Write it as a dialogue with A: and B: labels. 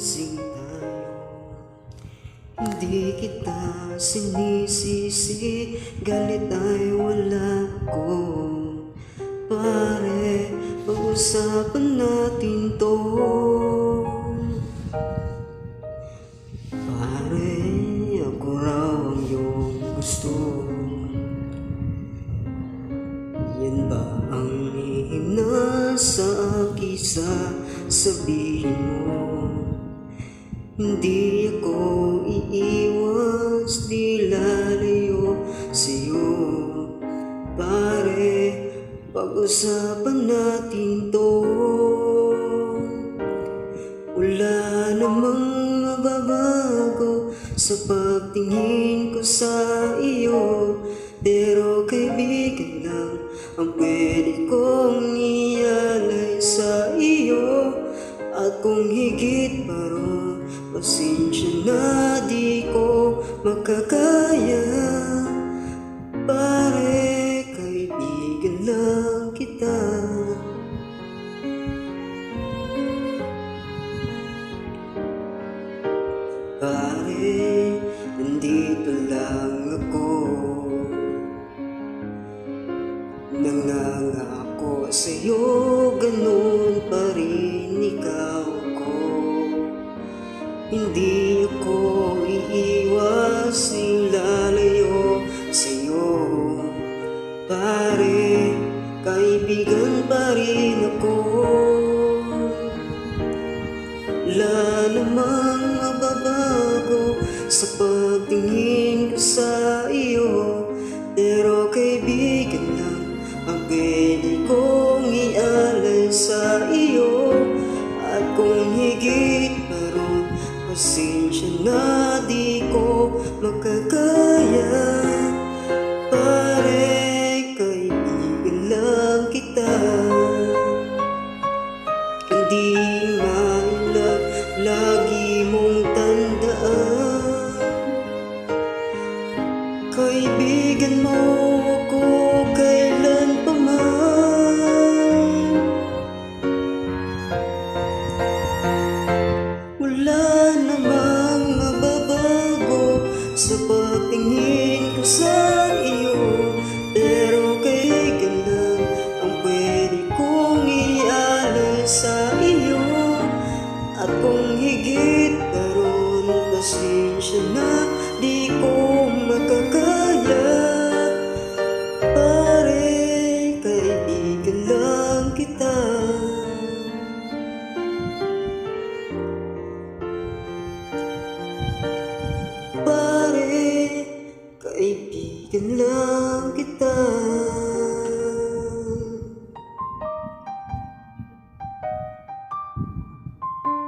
A: lasing tayo. Hindi kita sinisisi, galit ay wala ko. Pare, pag-usapan natin to. Pare, ako raw ang iyong gusto. Yan ba ang hihina sa kisa sabihin mo? Hindi ako iiwas, di lalayo sa'yo. Pare, pag-usapan natin to. Wala namang mababago sa pagtingin ko sa iyo, pero kaibigan lang ang pwede kong ialay sa iyo. At kung higit pa ron, pasensya na di ko makakaya. Pare, kaibigan lang kita. Pare, nandito lang ako. Nangangako sa'yo, ganun pa rin ikaw ko. Hindi ako iiwas, lalayo sa'yo. Pare, kaibigan pa rin ako. Wala namang mababago sa pagtingin ko sa iyo, pero kaibigan lang ang pwede kong ialay sa iyo. At kung higit pa ron, pasensya na di